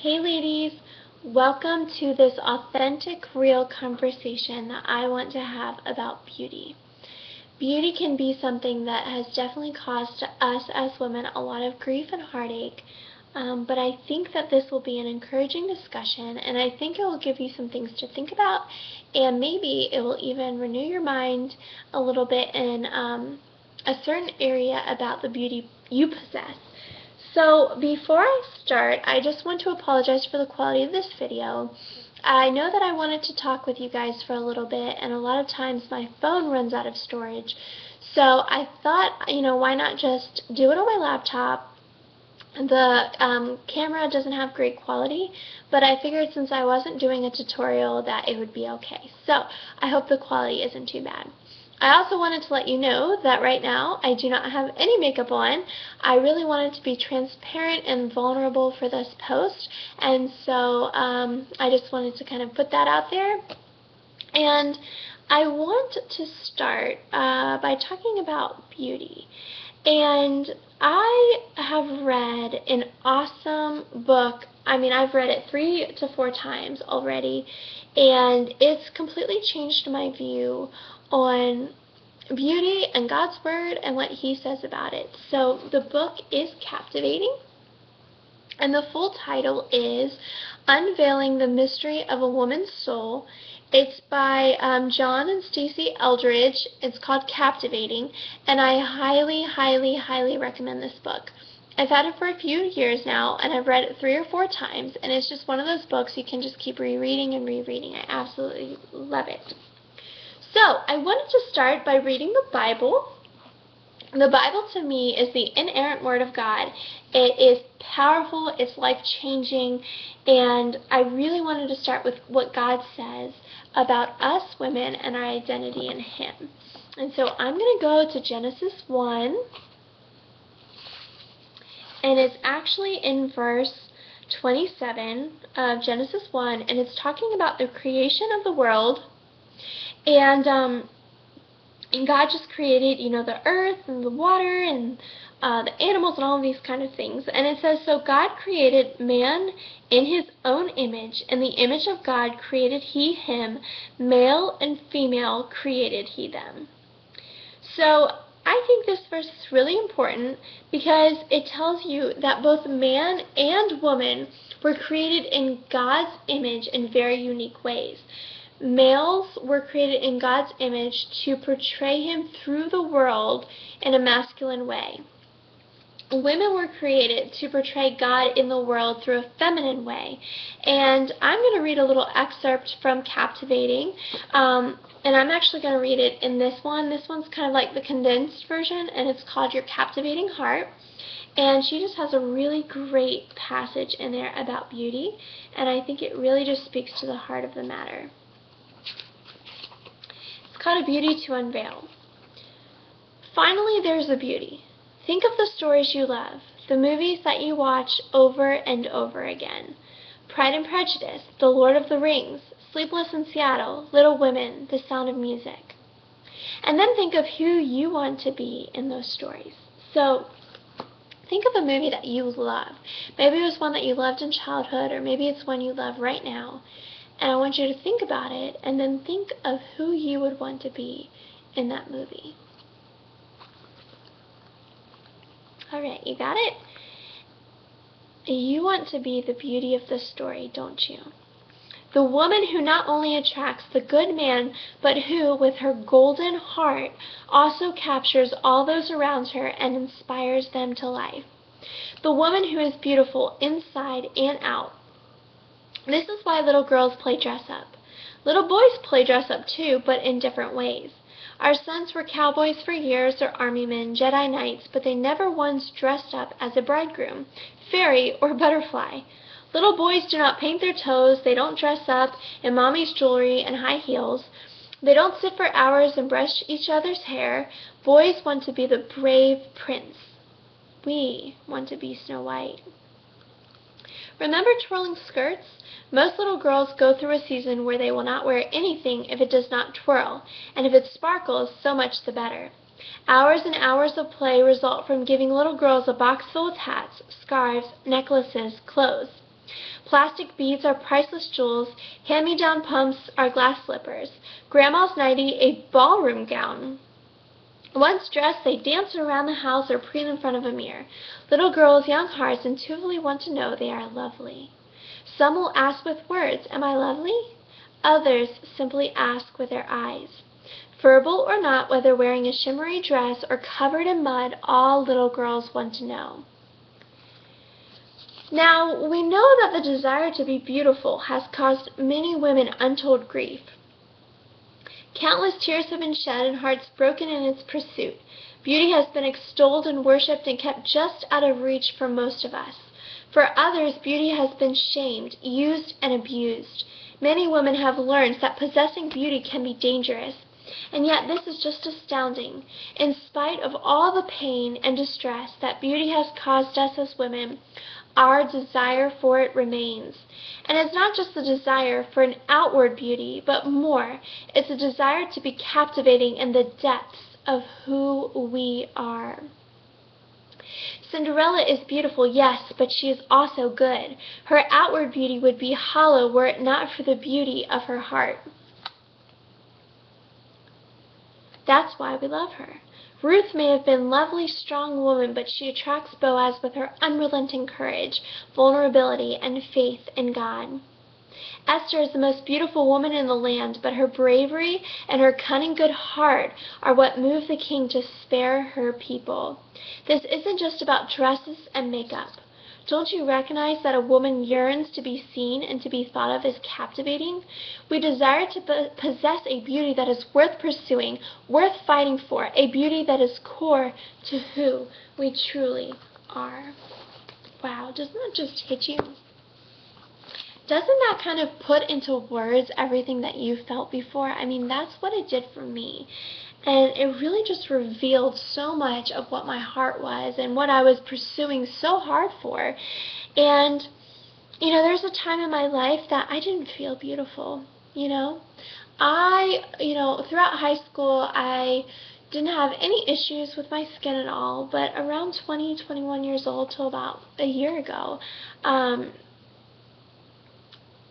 Hey ladies, welcome to this authentic, real conversation that I want to have about beauty. Beauty can be something that has definitely caused us as women a lot of grief and heartache, but I think that this will be an encouraging discussion, and I think it will give you some things to think about, and maybe it will even renew your mind a little bit in a certain area about the beauty you possess. So before I start, I just want to apologize for the quality of this video. I know that I wanted to talk with you guys for a little bit, and a lot of times my phone runs out of storage. So I thought, why not just do it on my laptop? The camera doesn't have great quality, but I figured since I wasn't doing a tutorial that it would be okay. So I hope the quality isn't too bad. I also wanted to let you know that right now I do not have any makeup on. I really wanted to be transparent and vulnerable for this post, and so I just wanted to kind of put that out there. And I want to start by talking about beauty. And I have read an awesome book. I mean, I've read it 3 to 4 times already, and it's completely changed my view on beauty and God's Word and what He says about it. So the book is Captivating, and the full title is Unveiling the Mystery of a Woman's Soul. It's by John and Stacey Eldridge. It's called Captivating, and I highly, highly, highly recommend this book. I've had it for a few years now, and I've read it 3 or 4 times, and it's just one of those books you can just keep rereading and rereading. I absolutely love it. So, I wanted to start by reading the Bible. The Bible to me is the inerrant Word of God. It is powerful, it's life-changing, and I really wanted to start with what God says about us women and our identity in Him. And so I'm going to go to Genesis 1, and it's actually in verse 27 of Genesis 1, and it's talking about the creation of the world. And God just created, the earth and the water and the animals and all of these kind of things. And it says, so God created man in His own image. In the image of God created He him. Male and female created He them. So I think this verse is really important because it tells you that both man and woman were created in God's image in very unique ways. Males were created in God's image to portray Him through the world in a masculine way. Women were created to portray God in the world through a feminine way. And I'm going to read a little excerpt from Captivating. And I'm actually going to read it in this one. This one's kind of like the condensed version, and it's called Your Captivating Heart. And she just has a really great passage in there about beauty, and I think it really just speaks to the heart of the matter. It's called A Beauty to Unveil. Finally, there's a beauty. Think of the stories you love, the movies that you watch over and over again. Pride and Prejudice, The Lord of the Rings, Sleepless in Seattle, Little Women, The Sound of Music. And then think of who you want to be in those stories. So, think of a movie that you love. Maybe it was one that you loved in childhood, or maybe it's one you love right now. And I want you to think about it, and then think of who you would want to be in that movie. Alright, you got it? You want to be the beauty of the story, don't you? The woman who not only attracts the good man, but who, with her golden heart, also captures all those around her and inspires them to life. The woman who is beautiful inside and out. This is why little girls play dress-up. Little boys play dress-up too, but in different ways. Our sons were cowboys for years, or army men, Jedi Knights, but they never once dressed up as a bridegroom, fairy, or butterfly. Little boys do not paint their toes, they don't dress up in mommy's jewelry and high heels. They don't sit for hours and brush each other's hair. Boys want to be the brave prince. We want to be Snow White. Remember twirling skirts? Most little girls go through a season where they will not wear anything if it does not twirl, and if it sparkles, so much the better. Hours and hours of play result from giving little girls a box full of hats, scarves, necklaces, clothes. Plastic beads are priceless jewels, hand-me-down pumps are glass slippers, Grandma's nightie a ballroom gown. Once dressed, they dance around the house or preen in front of a mirror. Little girls' young hearts intuitively want to know they are lovely. Some will ask with words, "Am I lovely?" Others simply ask with their eyes. Verbal or not, whether wearing a shimmery dress or covered in mud, all little girls want to know. Now, we know that the desire to be beautiful has caused many women untold grief. Countless tears have been shed and hearts broken in its pursuit. Beauty has been extolled and worshipped and kept just out of reach for most of us. For others, beauty has been shamed, used, and abused. Many women have learned that possessing beauty can be dangerous. And yet this is just astounding. In spite of all the pain and distress that beauty has caused us as women, our desire for it remains. And it's not just the desire for an outward beauty, but more. It's a desire to be captivating in the depths of who we are. Cinderella is beautiful, yes, but she is also good. Her outward beauty would be hollow were it not for the beauty of her heart. That's why we love her. Ruth may have been a lovely, strong woman, but she attracts Boaz with her unrelenting courage, vulnerability, and faith in God. Esther is the most beautiful woman in the land, but her bravery and her cunning good heart are what move the king to spare her people. This isn't just about dresses and makeup. Don't you recognize that a woman yearns to be seen and to be thought of as captivating? We desire to possess a beauty that is worth pursuing, worth fighting for, a beauty that is core to who we truly are. Wow, doesn't that just hit you? Doesn't that kind of put into words everything that you felt before? I mean, that's what it did for me. And it really just revealed so much of what my heart was and what I was pursuing so hard for. And, there's a time in my life that I didn't feel beautiful, throughout high school, I didn't have any issues with my skin at all, but around 20, 21 years old till about a year ago,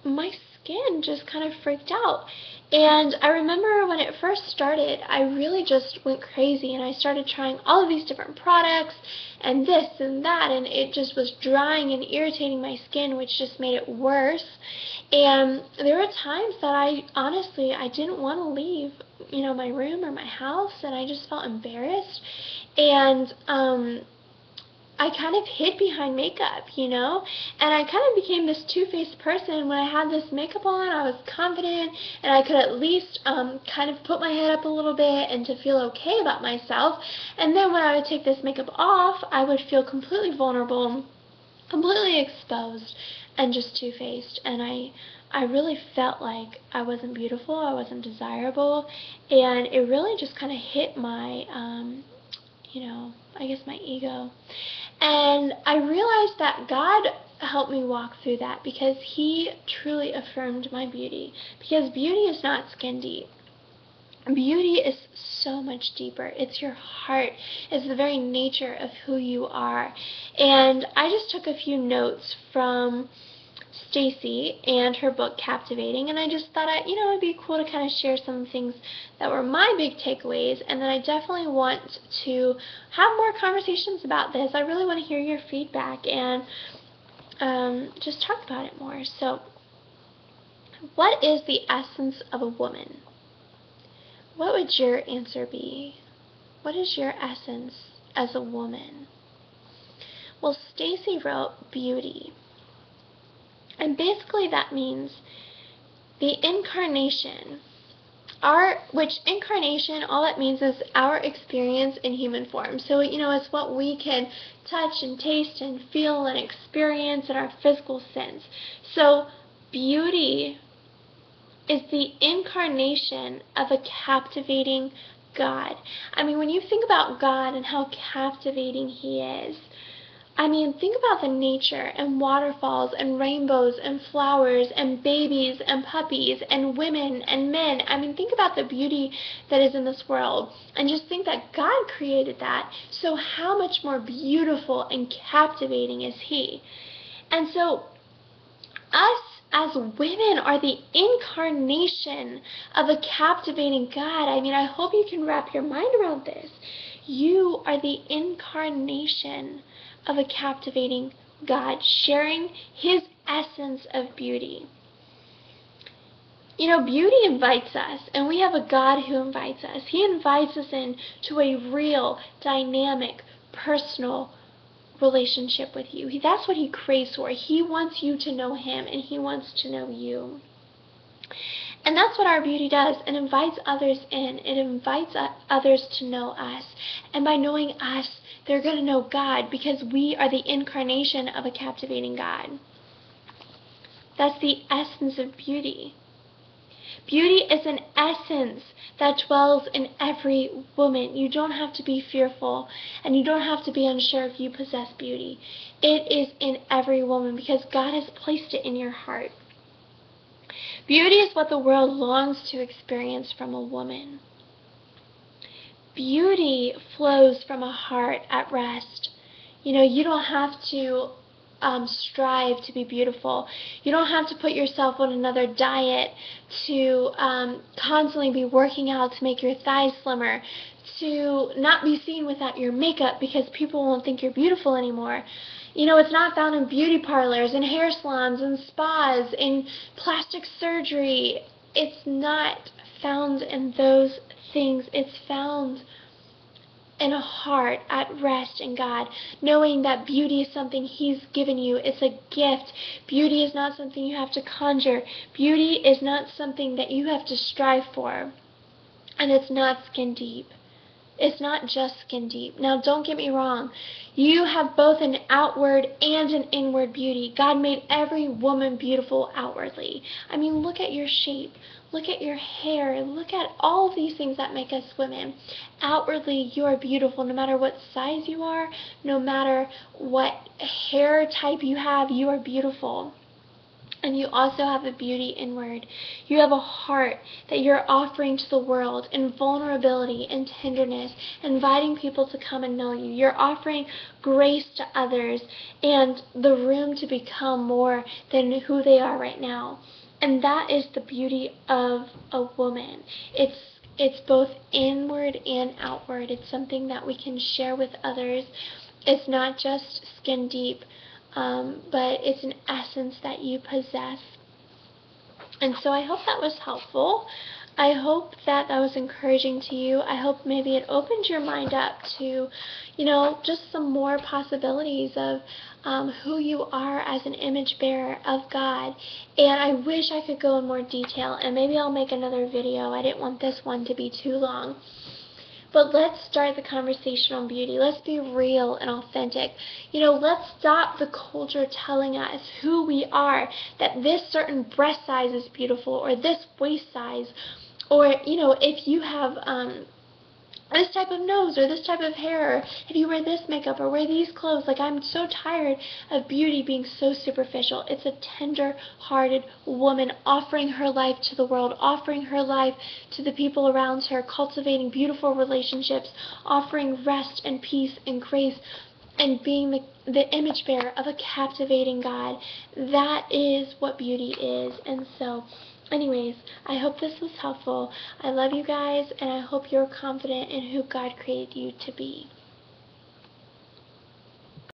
my skin just kind of freaked out. And I remember when it first started, I really just went crazy and I started trying all of these different products and this and that, and it just was drying and irritating my skin, which just made it worse. And there were times that I didn't want to leave, my room or my house, and I just felt embarrassed. And I kind of hid behind makeup, and I kind of became this two-faced person. When I had this makeup on, I was confident, and I could at least kind of put my head up a little bit and to feel okay about myself. And then when I would take this makeup off, I would feel completely vulnerable, completely exposed, and just two-faced. And I really felt like I wasn't beautiful, I wasn't desirable, and it really just kind of hit my, I guess my ego. And I realized that God helped me walk through that because He truly affirmed my beauty. Because beauty is not skin deep. Beauty is so much deeper. It's your heart. It's the very nature of who you are. And I just took a few notes from Stacy and her book Captivating, and I just thought it'd be cool to kind of share some things that were my big takeaways, and then I definitely want to have more conversations about this. I really want to hear your feedback and just talk about it more. So, what is the essence of a woman? What would your answer be? What is your essence as a woman? Well, Stacy wrote beauty. And basically that means the incarnation. Which incarnation, all that means is our experience in human form. So, it's what we can touch and taste and feel and experience in our physical sense. So, beauty is the incarnation of a captivating God. I mean, when you think about God and how captivating He is, think about the nature and waterfalls and rainbows and flowers and babies and puppies and women and men. Think about the beauty that is in this world and just think that God created that. So how much more beautiful and captivating is He? And so Us as women are the incarnation of a captivating God. I mean, I hope you can wrap your mind around this. You are the incarnation of a captivating God, sharing His essence of beauty. You know, beauty invites us, and we have a God who invites us. He invites us into a real, dynamic, personal relationship with you. That's what He craves for. He wants you to know Him, and He wants to know you. And that's what our beauty does. It invites others in. It invites others to know us. And by knowing us, they're going to know God, because we are the incarnation of a captivating God. That's the essence of beauty. Beauty is an essence that dwells in every woman. You don't have to be fearful, and you don't have to be unsure if you possess beauty. It is in every woman, because God has placed it in your heart. Beauty is what the world longs to experience from a woman. Beauty flows from a heart at rest. You know, you don't have to strive to be beautiful. You don't have to put yourself on another diet, to constantly be working out to make your thighs slimmer, to not be seen without your makeup because people won't think you're beautiful anymore. You know, it's not found in beauty parlors, in hair salons, in spas, in plastic surgery. It's not found in those things. It's found in a heart at rest in God, knowing that beauty is something He's given you. It's a gift. Beauty is not something you have to conjure. Beauty is not something that you have to strive for. And it's not skin deep. It's not just skin deep. Now, don't get me wrong. You have both an outward and an inward beauty. God made every woman beautiful outwardly. I mean, look at your shape. Look at your hair. Look at all these things that make us women. Outwardly, you are beautiful no matter what size you are, no matter what hair type you have, you are beautiful. And you also have a beauty inward. You have a heart that you're offering to the world in vulnerability and tenderness, inviting people to come and know you. You're offering grace to others and the room to become more than who they are right now. And that is the beauty of a woman. It's both inward and outward. It's something that we can share with others. It's not just skin deep. But it's an essence that you possess. And so I hope that was helpful. I hope that that was encouraging to you. I hope maybe it opened your mind up to, you know, just some more possibilities of who you are as an image bearer of God. And I wish I could go in more detail, and maybe I'll make another video. I didn't want this one to be too long. But let's start the conversation on beauty. Let's be real and authentic. You know, let's stop the culture telling us who we are, that this certain breast size is beautiful, or this waist size, or, you know, if you have this type of nose or this type of hair, or if you wear this makeup or wear these clothes. Like, I'm so tired of beauty being so superficial. It's a tender-hearted woman offering her life to the world, offering her life to the people around her, cultivating beautiful relationships, offering rest and peace and grace, and being the image bearer of a captivating God. That is what beauty is. And so, anyways, I hope this was helpful. I love you guys, and I hope you're confident in who God created you to be.